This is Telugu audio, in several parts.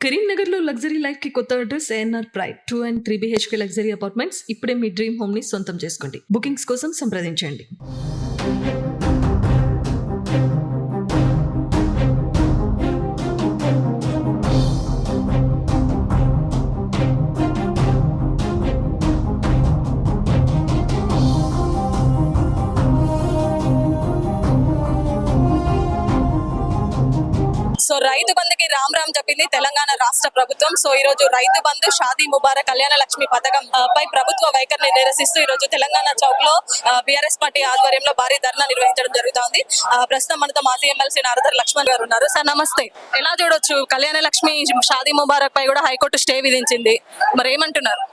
కరీంనగర్‌లో లగ్జరీ లైఫ్‌కి కొత్త address ANR pride 2 and 3 BHK luxury apartments. ఇప్పుడే మీ డ్రీమ్ హోమ్‌ని సొంతం చేసుకోండి. బుకింగ్స్ కోసం సంప్రదించండి. సో రైతు బంధుకి రామ్ రామ్ చెప్పింది తెలంగాణ రాష్ట్ర ప్రభుత్వం. సో ఈ రోజు రైతు బంధు షాదీ ముబారక్ కళ్యాణ లక్ష్మి పథకం పై ప్రభుత్వ వైఖరిని నిరసిస్తూ ఈ రోజు తెలంగాణ చౌక్ లో బీఆర్ఎస్ పార్టీ ఆధ్వర్యంలో భారీ ధర్నా నిర్వహించడం జరుగుతోంది. ప్రస్తుతం మనతో మాజీ ఎమ్మెల్సీ నారదర్ లక్ష్మణ్ గారు ఉన్నారు. సార్ నమస్తే. ఎలా చూడొచ్చు, కళ్యాణ లక్ష్మి షాదీ ముబారక్ పై కూడా హైకోర్టు స్టే విధించింది, మరి ఏమంటున్నారు?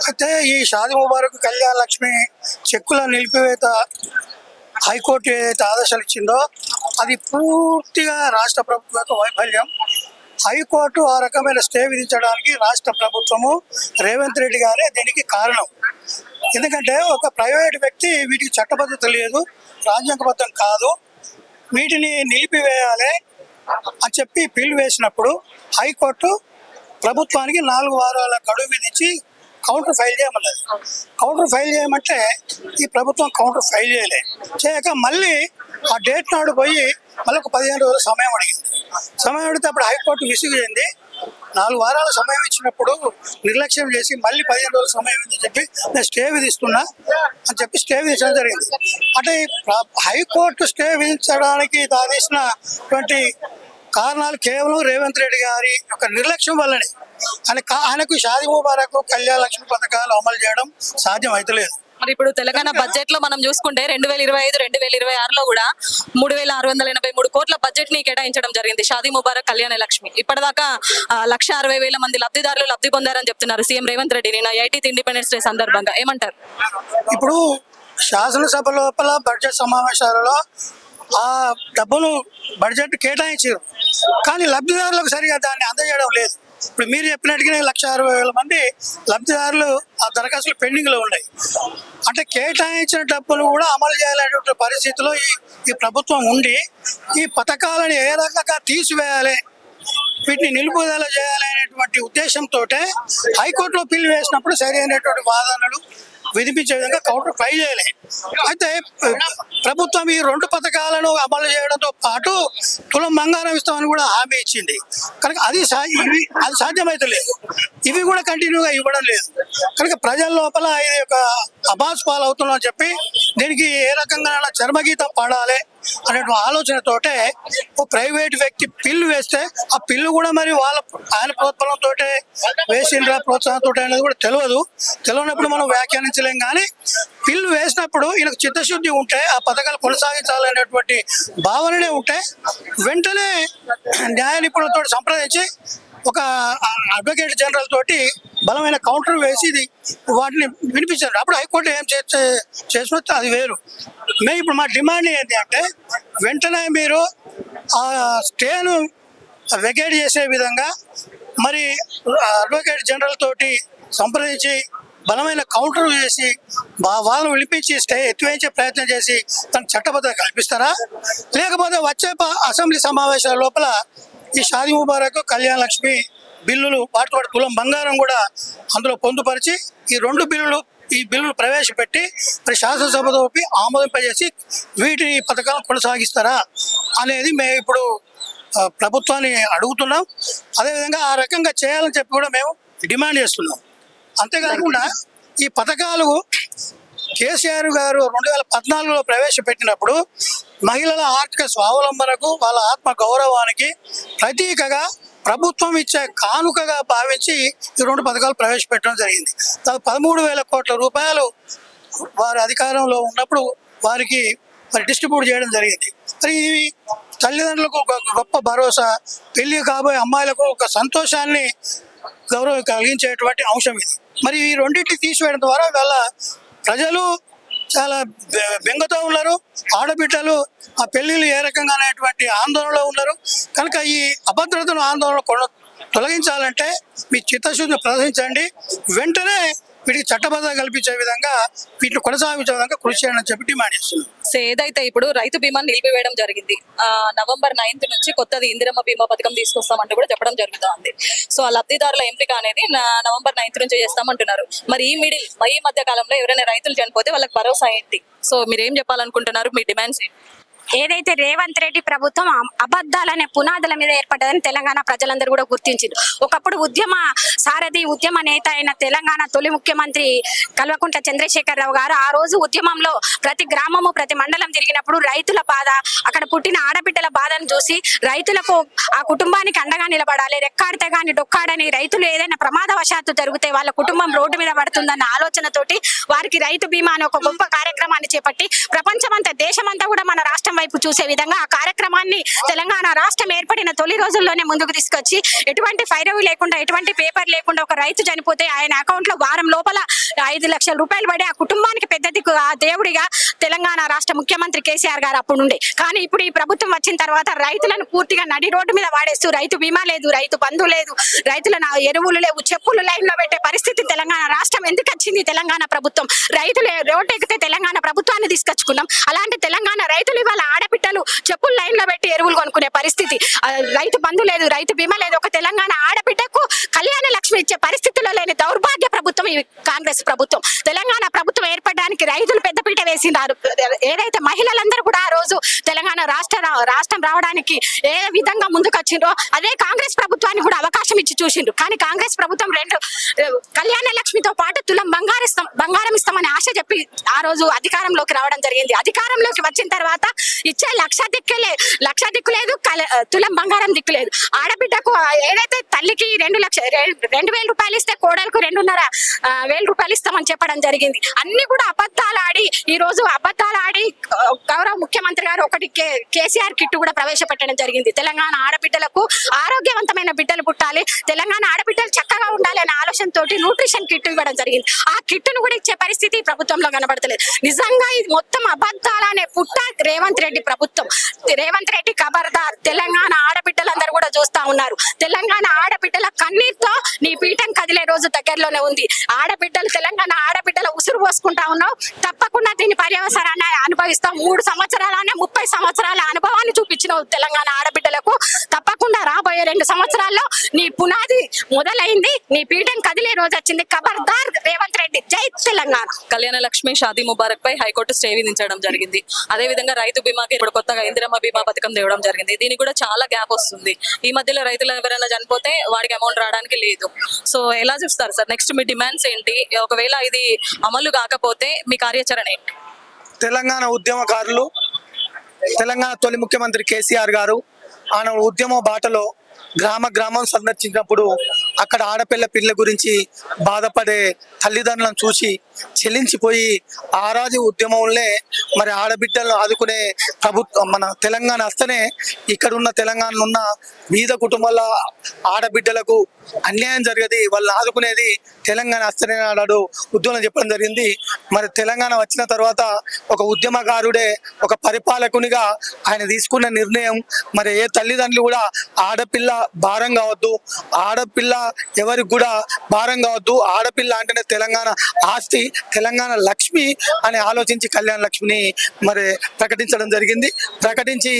అయితే ఈ షాదీ ముబారక్ కళ్యాణ లక్ష్మి చెక్కుల నిలిపివేత హైకోర్టు ఏదైతే ఆదేశాలు ఇచ్చిందో అది పూర్తిగా రాష్ట్ర ప్రభుత్వం యొక్క వైఫల్యం. హైకోర్టు ఆ రకమైన స్టే విధించడానికి రాష్ట్ర ప్రభుత్వము రేవంత్ రెడ్డి గారే దీనికి కారణం. ఎందుకంటే ఒక ప్రైవేట్ వ్యక్తి వీటికి చట్టబద్ధత లేదు, రాజ్యాంగబద్ధం కాదు, వీటిని నిలిపివేయాలి అని చెప్పి బిల్ వేసినప్పుడు హైకోర్టు ప్రభుత్వానికి 4 వారాల గడువు విధించి కౌంటర్ ఫైల్ చేయమన్నది. కౌంటర్ ఫైల్ చేయమంటే ఈ ప్రభుత్వం కౌంటర్ ఫైల్ చేయక మళ్ళీ ఆ డేట్ నాడు పోయి మళ్ళీ ఒక 15 రోజుల సమయం అడిగింది. సమయం అడిగితే అప్పుడు హైకోర్టు విసిగింది. 4 వారాల సమయం ఇచ్చినప్పుడు నిర్లక్ష్యం చేసి మళ్ళీ 15 రోజుల సమయం అని చెప్పి నేను స్టే విధిస్తున్నా అని చెప్పి స్టే విధించడం జరిగింది. అంటే హైకోర్టు స్టే విధించడానికి దాదేసినటువంటి కారణాలు కేవలం రేవంత్ రెడ్డి గారి యొక్క నిర్లక్ష్యం వల్లనే. ఆయనకు షాదీ ముబారక్ కళ్యాణ లక్ష్మి పథకాలు అమలు చేయడం సాధ్యం అయితలేదు. మరి ఇప్పుడు తెలంగాణ బడ్జెట్ లో మనం చూసుకుంటే 2025-2026లో కూడా 3,683 కోట్ల బడ్జెట్ ని కేటాయించడం జరిగింది షాదీ ముబారక్ కళ్యాణ లక్ష్మి. ఇప్పటిదాకా 1,60,000 మంది లబ్ధిదారులు లబ్ధి పొందారని చెప్తున్నారు సీఎం రేవంత్ రెడ్డి నిన్న 18th ఇండిపెండెన్స్ డే సందర్భంగా. ఏమంటారు? ఇప్పుడు శాసనసభ లోపల బడ్జెట్ సమావేశాలలో ఆ డబ్బును బడ్జెట్ కేటాయించారు, కానీ లబ్ధిదారులకు సరిగా దాన్ని అందజేయడం లేదు. ఇప్పుడు మీరు చెప్పినట్టుగానే 1,60,000 మంది లబ్ధిదారులు ఆ దరఖాస్తులు పెండింగ్ లో ఉన్నాయి. అంటే కేటాయించిన డబ్బులు కూడా అమలు చేయాలనేటువంటి పరిస్థితిలో ఈ ప్రభుత్వం ఉండి ఈ పథకాలను ఏ రకంగా తీసివేయాలి, వీటిని నిలుపుదల చేయాలనేటువంటి ఉద్దేశంతో హైకోర్టులో పిల్లు వేసినప్పుడు సరైనటువంటి వాదనలు విధించే విధంగా కౌంటర్ ఫైల్ చేయలే. అయితే ప్రభుత్వం ఈ 2 పథకాలను అమలు చేయడంతో పాటు తులం బంగారం ఇస్తామని కూడా హామీ ఇచ్చింది. కనుక అది సాధ్యమైతే లేదు, ఇవి కూడా కంటిన్యూగా ఇవ్వడం లేదు. కనుక ప్రజల లోపల ఇది ఒక అబాస్ పాలవుతుందని చెప్పి దీనికి ఏ రకంగా చర్మగీతం పాడాలి అనే ఆలోచనతోటే ఓ ప్రైవేట్ వ్యక్తి పిల్లు వేస్తే ఆ పిల్లు కూడా మరి ఆయన ప్రోత్సాహంతో వేసిండ్రా ప్రోత్సాహంతో అనేది కూడా తెలియనప్పుడు మనం వ్యాఖ్యానించలేం. కానీ పిల్లు వేసినప్పుడు ఈయనకు చిత్తశుద్ధి ఉంటే ఆ పథకాలు కొనసాగించాలనేటువంటి భావననే ఉంటే వెంటనే న్యాయ నిపుణులతో సంప్రదించి ఒక అడ్వకేట్ జనరల్ తోటి బలమైన కౌంటర్ వేసి వాటిని వినిపించారు. అప్పుడు హైకోర్టు ఏం చేసినా అది వేరు. మేము ఇప్పుడు మా డిమాండ్ ఏంటి అంటే వెంటనే మీరు ఆ స్టేను వెకేట్ చేసే విధంగా మరి అడ్వకేట్ జనరల్ తోటి సంప్రదించి బలమైన కౌంటర్ చేసి వాళ్ళను వినిపించి స్టే ఎత్తివేయించే ప్రయత్నం చేసి తన చట్టబద్ధత కల్పిస్తారా, లేకపోతే వచ్చే అసెంబ్లీ సమావేశాల లోపల ఈ షాదీ ముబారక్ కళ్యాణ లక్ష్మి బిల్లులు వాటితో తులం బంగారం కూడా అందులో పొందుపరిచి ఈ 2 బిల్లులు ప్రవేశపెట్టి మరి శాసనసభతో ఆమోదింపజేసి వీటి పథకాలను కొనసాగిస్తారా అనేది మేము ఇప్పుడు ప్రభుత్వాన్ని అడుగుతున్నాం. అదేవిధంగా ఆ రకంగా చేయాలని చెప్పి కూడా మేము డిమాండ్ చేస్తున్నాం. అంతేకాకుండా ఈ పథకాలు కేసీఆర్ గారు 2014లో ప్రవేశపెట్టినప్పుడు మహిళల ఆర్థిక స్వావలంబనకు వాళ్ళ ఆత్మ గౌరవానికి ప్రతీకగా ప్రభుత్వం ఇచ్చే కానుకగా భావించి ఈ 2 పథకాలు ప్రవేశపెట్టడం జరిగింది. 13,000 కోట్ల రూపాయలు వారి అధికారంలో ఉన్నప్పుడు వారికి మరి డిస్ట్రిబ్యూట్ చేయడం జరిగింది. మరి ఇది తల్లిదండ్రులకు ఒక గొప్ప భరోసా, పెళ్లి కాబోయే అమ్మాయిలకు ఒక సంతోషాన్ని గౌరవం కలిగించేటువంటి అంశం ఇది. మరి ఈ రెండింటిని తీసివేయడం ద్వారా వాళ్ళ ప్రజలు చాలా బెంగతో ఉన్నారు. ఆడబిడ్డలు ఆ పెళ్లిళ్ళు ఏ రకంగా అనేటువంటి ఆందోళనలో ఉన్నారు. కనుక ఈ అభద్రతను ఆందోళన తొలగించాలంటే మీ చిత్తశుద్ధిని ప్రదర్శించండి. వెంటనే వీటికి చట్టబద్ధత కల్పించే విధంగా వీటిని కొనసాగించే విధంగా కృషి చేయాలని చెప్పి డిమాండ్ చేస్తున్నాం. సో ఏదైతే ఇప్పుడు రైతు బీమాని నిలిపివేయడం జరిగింది, నవంబర్ 9th నుంచి కొత్తది ఇందిరమ్మ బీమా పథకం తీసుకొస్తామంటూ కూడా చెప్పడం జరుగుతుంది. సో ఆ లబ్ధిదారుల ఎంపిక అనేది నవంబర్ 9th నుంచి చేస్తామంటున్నారు. మరి ఈ మధ్య కాలంలో ఎవరైనా రైతులు చనిపోతే వాళ్ళకి భరోసా ఏంటి? సో మీరు ఏం చెప్పాలనుకుంటున్నారు? మీ డిమాండ్స్ ఏంటి? ఏదైతే రేవంత్ రెడ్డి ప్రభుత్వం అబద్ధాలనే పునాదుల మీద ఏర్పడ్డదని తెలంగాణ ప్రజలందరూ కూడా గుర్తించారు. ఒకప్పుడు ఉద్యమ సారథి, ఉద్యమ నేత అయిన తెలంగాణ తొలి ముఖ్యమంత్రి కల్వకుంట్ల చంద్రశేఖరరావు గారు ఆ రోజు ఉద్యమంలో ప్రతి గ్రామము ప్రతి మండలం తిరిగినప్పుడు రైతుల బాధ, అక్కడ పుట్టిన ఆడబిడ్డల బాధను చూసి రైతులకు ఆ కుటుంబానికి అండగా నిలబడాలి, రెక్కాడితే గాని డొక్కాడని, రైతులు ఏదైనా ప్రమాదవశాత్తు జరిగితే వాళ్ళ కుటుంబం రోడ్డు మీద పడుతుందన్న ఆలోచనతోటి వారికి రైతు బీమా అనే ఒక గొప్ప కార్యక్రమాన్ని చేపట్టి ప్రపంచమంతా దేశమంతా కూడా మన రాష్ట్రం వైపు చూసే విధంగా ఆ కార్యక్రమాన్ని తెలంగాణ రాష్ట్రం ఏర్పడిన తొలి రోజుల్లోనే ముందుకు తీసుకొచ్చి ఎటువంటి ఫైరవి లేకుండా ఎటువంటి పేపర్ లేకుండా ఒక రైతు చనిపోతే ఆయన అకౌంట్ లో వారం లోపల 5 లక్షల రూపాయలు పడి ఆ కుటుంబానికి పెద్ద దిక్కు ఆ దేవుడిగా తెలంగాణ రాష్ట్ర ముఖ్యమంత్రి కేసీఆర్ గారు అప్పుడు ఉండే. కానీ ఇప్పుడు ఈ ప్రభుత్వం వచ్చిన తర్వాత రైతులను పూర్తిగా నడి రోడ్డు మీద వాడేస్తూ రైతు బీమా లేదు, రైతు బంధు లేదు, రైతులను ఎరువులు లేవు, చెప్పులు లైన్ లో పెట్టే పరిస్థితి తెలంగాణ రాష్ట్రం ఎందుకు వచ్చింది? తెలంగాణ ప్రభుత్వం రైతులు రోడ్డు ఎక్కితే తెలంగాణ ప్రభుత్వాన్ని తీసుకొచ్చుకున్నాం. అలాంటి తెలంగాణ రైతులు ఇవాళ ఆడబిడ్డలు చెప్పులు లైన్ లో పెట్టి ఎరువులు కొనుక్కునే పరిస్థితి, రైతు బంధు లేదు, రైతు బీమా లేదు. ఒక తెలంగాణ ఆడబిడ్డకు కళ్యాణ లక్ష్మి ఇచ్చే పరిస్థితిలో లేని దౌర్భాగ్య ప్రభుత్వం ఈ కాంగ్రెస్ ప్రభుత్వం. తెలంగాణ ప్రభుత్వం ఏర్పడడానికి రైతులు పెద్దపీట వేసినారు. ఏదైతే మహిళలందరూ కూడా ఆ రోజు తెలంగాణ రాష్ట్రం రావడానికి ఏ విధంగా ముందుకు వచ్చిండ్రో అదే కాంగ్రెస్ ప్రభుత్వానికి కూడా అవకాశం ఇచ్చి చూసిండ్రు. కానీ కాంగ్రెస్ ప్రభుత్వం కళ్యాణ లక్ష్మితో పాటు తులం బంగారం ఇస్తామని ఆశ చెప్పి ఆ రోజు అధికారంలోకి రావడం జరిగింది. అధికారంలోకి వచ్చిన తర్వాత ఇచ్చే లక్ష దిక్కు లేదు, తులం బంగారం దిక్కు లేదు. ఆడబిడ్డకు ఏదైతే తల్లికి 2,00,000 రూపాయలు ఇస్తే కోడలకు 2,500 రూపాయలు ఇస్తామని చెప్పడం జరిగింది. అన్ని కూడా అబద్ధాలు ఆడి ఈ రోజు గౌరవ ముఖ్యమంత్రి గారు ఒకటి కేసీఆర్ కిట్ కూడా ప్రవేశపెట్టడం జరిగింది. తెలంగాణ ఆడబిడ్డలకు ఆరోగ్యవంతమైన బిడ్డలు పుట్టాలి, తెలంగాణ ఆడబిడ్డలు చక్కగా ఉండాలి అనే ఆలోచనతో న్యూట్రిషన్ కిట్ ఇవ్వడం జరిగింది. ఆ కిట్టును కూడా ఇచ్చే పరిస్థితి ప్రభుత్వంలో కనబడతలేదు. నిజంగా ఇది మొత్తం అబద్ధాలనే పుట్ట రేవంత్ రెడ్డి ప్రభుత్వం. రేవంత్ రెడ్డి ఖబర్దార్. తెలంగాణ ఆడబిడ్డలందరూ కూడా చూస్తా ఉన్నారు. తెలంగాణ ఆడబిడ్డల కన్నీరుతో నీ పీఠం కదిలే రోజు దగ్గరలోనే ఉంది. తెలంగాణ ఆడబిడ్డల ఉసురు పోసుకుంటా ఉన్నావు. తప్పకుండా దీని పర్యవసరాన్ని అనుభవిస్తాం. 3 సంవత్సరాలనే 30 సంవత్సరాల అనుభవాన్ని చూపించినావు తెలంగాణ ఆడబిడ్డలకు. తప్పకుండా రాబోయే 2 సంవత్సరాల్లో నీ పునాది మొదలైంది, నీ పీఠం కదిలే రోజు వచ్చింది. ఖబర్దార్ రేవంత్ రెడ్డి. జై తెలంగాణ. కళ్యాణ లక్ష్మి షాదీ ముబారక్ పై హైకోర్టు స్టే విధించడం జరిగింది. అదే విధంగా రైతు బీమాకి ఇప్పుడు కొత్తగా ఇందిరమ్మ బీమా పథకం తేవడం జరిగింది. దీనికి కూడా చాలా గ్యాప్ వస్తుంది. ఈ మధ్యలో రైతులు ఎవరైనా చనిపోతే వాడికి అమౌంట్ రావడానికి లేదు. సో ఎలా చూస్తారు సార్? నెక్స్ట్ మీ డిమాండ్స్ ఏంటి? ఒకవేళ ఇది అమలు కాకపోతే మీ కార్యాచరణ ఏంటి? తెలంగాణ ఉద్యమకారులు, తెలంగాణ తొలి ముఖ్యమంత్రి కేసీఆర్ గారు ఆయన ఉద్యమ బాటలో గ్రామం సందర్శించినప్పుడు అక్కడ పిల్ల గురించి బాధపడే తల్లిదండ్రులను చూసి చెల్లించిపోయి ఆరాజు ఉద్యమంలో మరి ఆడబిడ్డలను ఆదుకునే ప్రభుత్వం మన తెలంగాణ వస్తేనే ఇక్కడున్న తెలంగాణలో ఉన్న బీద కుటుంబాల ఆడబిడ్డలకు అన్యాయం జరిగేది, వాళ్ళు ఆదుకునేది తెలంగాణ వస్తేనే నాడు ఉద్యమం చెప్పడం జరిగింది. మరి తెలంగాణ వచ్చిన తర్వాత ఒక ఉద్యమకారుడే ఒక పరిపాలకునిగా ఆయన తీసుకున్న నిర్ణయం మరి ఏ తల్లిదండ్రులు కూడా ఆడపిల్ల భారం కావద్దు, ఆడపిల్ల ఎవరికి కూడా భారం కావద్దు, ఆడపిల్ల అంటేనే తెలంగాణ ఆస్తి, తెలంగాణ లక్ష్మి అని ఆలోచించి కళ్యాణ లక్ష్మిని మరి ప్రకటించడం జరిగింది. ప్రకటించి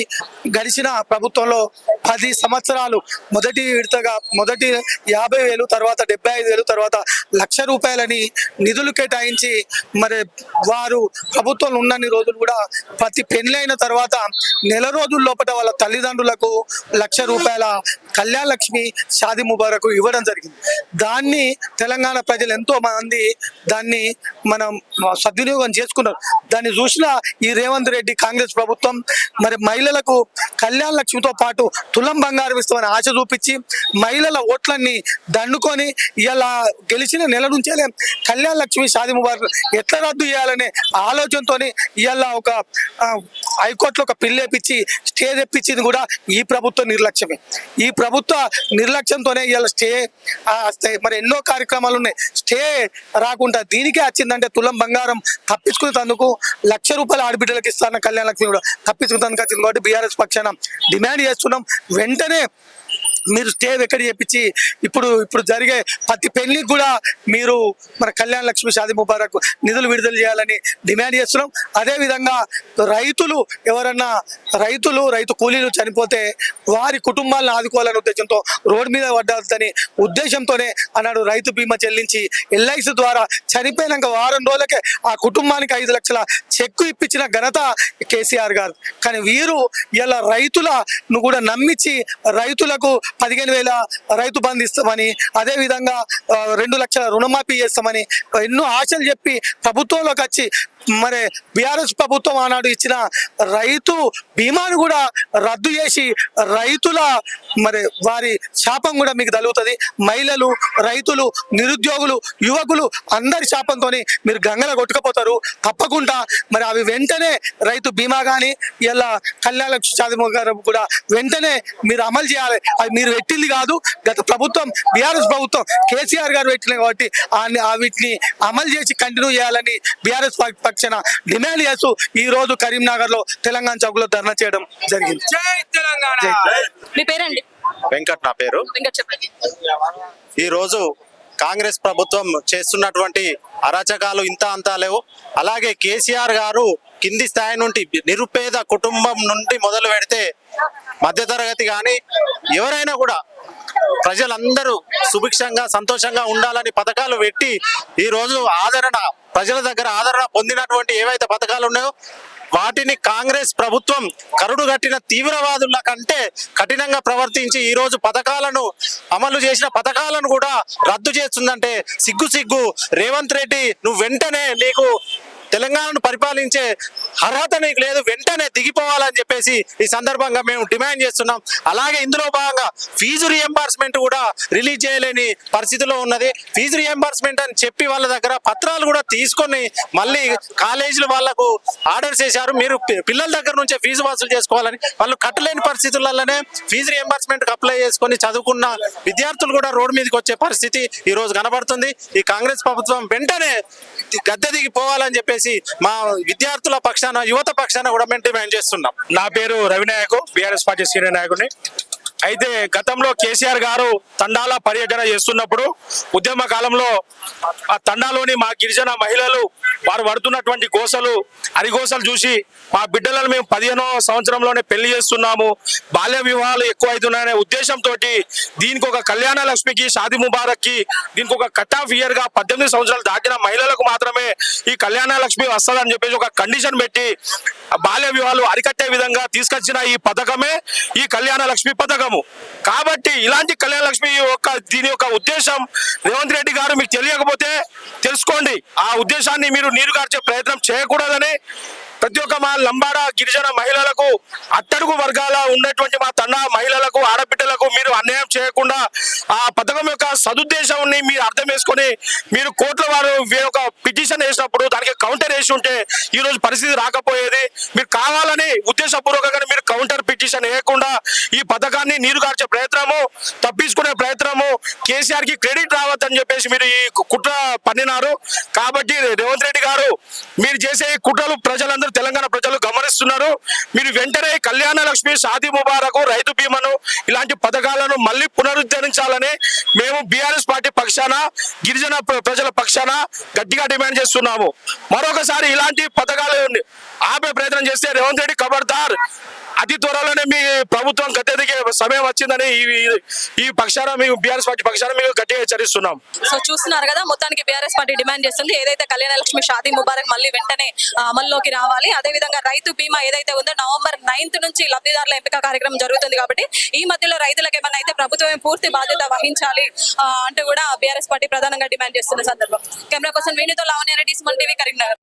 గడిచిన ప్రభుత్వంలో 10 సంవత్సరాలు మొదటి విడతగా మొదటి 50,000, తర్వాత 75,000, తర్వాత 1,00,000 రూపాయలని నిధులు కేటాయించి మరి వారు ప్రభుత్వంలో ఉన్నన్ని రోజులు కూడా ప్రతి పెళ్ళైన తర్వాత నెల రోజుల లోపల వాళ్ళ తల్లిదండ్రులకు 1,00,000 రూపాయల కళ్యాణ లక్ష్మి షాదీ ముబారక్ ఇవ్వడం జరిగింది. దాన్ని తెలంగాణ ప్రజలు ఎంతో మంది దాన్ని మనం సద్వినియోగం చేసుకున్నారు. దాన్ని చూసిన ఈ రేవంత్ రెడ్డి కాంగ్రెస్ ప్రభుత్వం మరి మహిళలకు కళ్యాణ లక్ష్మితో పాటు తులం బంగారం ఇస్తామని ఆశ చూపించి మహిళల ఓట్లన్నీ దండుకొని ఇలా గెలిచిన నెల నుంచే కళ్యాణ లక్ష్మి షాదీ ముబారక్ ఎట్లా రద్దు చేయాలనే ఆలోచనతో ఇలా ఒక హైకోర్టులో ఒక పిల్ వేపించి స్టే తెప్పించింది కూడా ఈ ప్రభుత్వ నిర్లక్ష్యమే. ఈ ప్రభుత్వ నిర్లక్ష్యంతోనే ఇలా స్టే మరి ఎన్నో కార్యక్రమాలు ఉన్నాయి. స్టే రాకుండా దీనికే వచ్చిందంటే తులం బంగారం తప్పించుకునేందుకు 1,00,000 రూపాయలు ఆడబిడ్డలకు ఇస్తాన కళ్యాణ లక్ష్మి కూడా తప్పించుకునేందుకు వచ్చింది. కాబట్టి బీఆర్ఎస్ పక్షాన డిమాండ్ చేస్తున్నాం, వెంటనే మీరు స్టే ఎక్కడ చేపించి ఇప్పుడు జరిగే ప్రతి పెళ్లికి కూడా మీరు మన కళ్యాణ లక్ష్మి షాదీ ముబారక్ నిధులు విడుదల చేయాలని డిమాండ్ చేస్తున్నాం. అదేవిధంగా రైతులు ఎవరన్నా రైతు కూలీలు చనిపోతే వారి కుటుంబాలను ఆదుకోవాలనే ఉద్దేశంతో రోడ్డు మీద పడ్డాలని ఉద్దేశంతోనే అన్నాడు రైతు బీమా చెల్లించి ఎల్ఐసి ద్వారా చనిపోయినాక వారం రోజులకే ఆ కుటుంబానికి 5 లక్షల చెక్కు ఇప్పించిన ఘనత కేసీఆర్ గారు. కానీ వీరు ఇలా రైతులను కూడా నమ్మించి రైతులకు 15,000 రైతు బంధు ఇస్తామని, అదేవిధంగా 2 లక్షల రుణమాఫీ చేస్తామని ఎన్నో ఆశలు చెప్పి ప్రభుత్వంలోకి వచ్చి మరి బీఆర్ఎస్ ప్రభుత్వం ఆనాడు ఇచ్చిన రైతు బీమాను కూడా రద్దు చేసి రైతుల మరి వారి శాపం కూడా మీకు తగులుతుంది. మహిళలు, రైతులు, నిరుద్యోగులు, యువకులు అందరి శాపంతో మీరు గంగల కొట్టుకుపోతారు. తప్పకుండా మరి అవి వెంటనే రైతు బీమా కానీ ఇలా కళ్యాణ లక్ష్మి షాదీ ముబారక్ కూడా వెంటనే మీరు అమలు చేయాలి. అది మీరు పెట్టింది కాదు, గత ప్రభుత్వం బీఆర్ఎస్ ప్రభుత్వం కేసీఆర్ గారు పెట్టినాయి కాబట్టి వీటిని అమలు చేసి కంటిన్యూ చేయాలని బీఆర్ఎస్ పక్షాన డిమాండ్ చేస్తూ ఈ రోజు కరీంనగర్ లో తెలంగాణ చౌక్ లో ధర్నా చేయడం జరిగింది. మీ పేరండి? వెంకట్ నా పేరు. వెంకట్ చెప్పండి. ఈ రోజు కాంగ్రెస్ ప్రభుత్వం చేస్తున్నటువంటి అరాచకాలు ఇంత అంతా లేవు. అలాగే కేసీఆర్ గారు కింది స్థాయి నుండి నిరుపేద కుటుంబం నుండి మొదలు పెడితే మధ్యతరగతి కానీ ఎవరైనా కూడా ప్రజలందరూ సుభిక్షంగా సంతోషంగా ఉండాలని పథకాలు పెట్టి ఈ రోజు ప్రజల దగ్గర ఆదరణ పొందినటువంటి ఏవైతే పథకాలు ఉన్నాయో వాటిని కాంగ్రెస్ ప్రభుత్వం కరుడు కట్టిన తీవ్రవాదుల కంటే కఠినంగా ప్రవర్తించి ఈ రోజు పథకాలను అమలు చేసిన పథకాలను కూడా రద్దు చేస్తుందంటే సిగ్గు. రేవంత్ రెడ్డి నువ్వు వెంటనే నీకు తెలంగాణను పరిపాలించే అర్హత నీకు లేదు, వెంటనే దిగిపోవాలని చెప్పేసి ఈ సందర్భంగా మేము డిమాండ్ చేస్తున్నాం. అలాగే ఇందులో భాగంగా ఫీజు రియంబర్స్మెంట్ కూడా రిలీజ్ చేయలేని పరిస్థితిలో ఉన్నది. ఫీజు రియంబర్స్మెంట్ అని చెప్పి వాళ్ళ దగ్గర పత్రాలు కూడా తీసుకొని మళ్ళీ కాలేజీలు వాళ్లకు ఆర్డర్ చేశారు, మీరు పిల్లల దగ్గర నుంచే ఫీజు వసూలు చేసుకోవాలని. వాళ్ళు కట్టలేని పరిస్థితులలోనే ఫీజు రియంబర్స్మెంట్ అప్లై చేసుకొని చదువుకున్న విద్యార్థులు కూడా రోడ్డు మీదకి వచ్చే పరిస్థితి ఈ రోజు కనబడుతుంది. ఈ కాంగ్రెస్ ప్రభుత్వం వెంటనే గద్దె దిగిపోవాలని చెప్పేసి మా విద్యార్థుల పక్షాన, యువత పక్షాన కూడా మేము డిమాండ్ చేస్తున్నాం. నా పేరు రవినాయక్, బీఆర్ఎస్ పార్టీ సీనియర్ నాయకుడిని. అయితే గతంలో కేసీఆర్ గారు తండాల పర్యటన చేస్తున్నప్పుడు ఉద్యమ కాలంలో ఆ తండాలోని మా గిరిజన మహిళలు వారు పడుతున్నటువంటి అరిగోసలు చూసి మా బిడ్డలను మేము 15వ సంవత్సరంలోనే పెళ్లి చేస్తున్నాము, బాల్య వివాహాలు ఎక్కువ అవుతున్నాయనే ఉద్దేశంతో దీనికి ఒక కళ్యాణ లక్ష్మికి షాదీ ముబారక్ కి దీనికి ఒక కట్ ఆఫ్ ఇయర్ గా 18 సంవత్సరాలు దాటిన మహిళలకు మాత్రమే ఈ కళ్యాణ లక్ష్మి వస్తుందని చెప్పేసి ఒక కండిషన్ పెట్టి బాల్య వివాహాలు అరికట్టే విధంగా తీసుకొచ్చిన ఈ పథకమే ఈ కళ్యాణ లక్ష్మి పథకము. కాబట్టి ఇలాంటి కళ్యాణ లక్ష్మి దీని యొక్క ఉద్దేశం రేవంత్ రెడ్డి గారు మీకు తెలియకపోతే తెలుసుకోండి. ఆ ఉద్దేశాన్ని మీరు నీరుగార్చే ప్రయత్నం చేయకూడదని ప్రతి ఒక్క మా లంబాడ గిరిజన మహిళలకు, అట్టడుగు వర్గాల ఉన్నటువంటి మా తండా మహిళలకు, ఆడబిడ్డలకు మీరు అన్యాయం చేయకుండా ఆ పథకం యొక్క సదుద్దేశాన్ని మీరు అర్థం చేసుకొని మీరు కోర్టుల వారు ఒక పిటిషన్ వేసినప్పుడు దానికి కౌంటర్ వేసి ఉంటే ఈ రోజు పరిస్థితి రాకపోయేది. మీరు కావాలని ఉద్దేశపూర్వకంగా మీరు కౌంటర్ పిటిషన్ వేయకుండా ఈ పథకాన్ని నీరుగార్చే ప్రయత్నము, తప్పించుకునే ప్రయత్నము, కేసీఆర్ కి క్రెడిట్ రావద్దని చెప్పేసి మీరు ఈ కుట్ర పన్నినారు. కాబట్టి రేవంత్ రెడ్డి గారు మీరు చేసే ఈ కుట్రలు ప్రజలందరూ, తెలంగాణ ప్రజలు గమనిస్తున్నారు. మీరు వెంటనే కళ్యాణ లక్ష్మి, షాదీ ముబారక్, రైతు బీమాను ఇలాంటి పథకాలను మళ్ళీ పునరుద్ధరించాలని మేము బీఆర్ఎస్ పార్టీ పక్షాన, గిరిజన ప్రజల పక్షాన గట్టిగా డిమాండ్ చేస్తున్నాము. మరొకసారి ఇలాంటి పథకాలు ఆపే ప్రయత్నం చేస్తే రేవంత్ రెడ్డి ఖబర్దార్, అతి త్వరలోనే మీ ప్రభుత్వం గద్దె దిగే సమయం వచ్చిందని ఈ పక్షాన మేము బీఆర్ఎస్ పార్టీ పక్షాన మేము గట్టిగా హెచ్చరిస్తున్నాం. సో చూస్తున్నారు కదా, మొత్తానికి బీఆర్ఎస్ పార్టీ డిమాండ్ చేస్తుంది ఏదైతే కళ్యాణ లక్ష్మి షాదీ ముబారక్ మళ్ళీ వెంటనే అమల్లోకి రావాలి. అదే విధంగా రైతు బీమా ఏదైతే ఉందో నవంబర్ 9th నుంచి లబ్ధిదారుల ఎంపిక కార్యక్రమం జరుగుతుంది. కాబట్టి ఈ మధ్యలో రైతులకు ఏమన్నా అయితే ప్రభుత్వమే పూర్తి బాధ్యత వహించాలి అంటూ కూడా బీఆర్ఎస్ పార్టీ ప్రధానంగా డిమాండ్ చేస్తున్న సందర్భం. కెమెరా కోసం వేణుతో లావణ్య రెడ్డి, సుమన్ టీవీ, కరీంనగర్.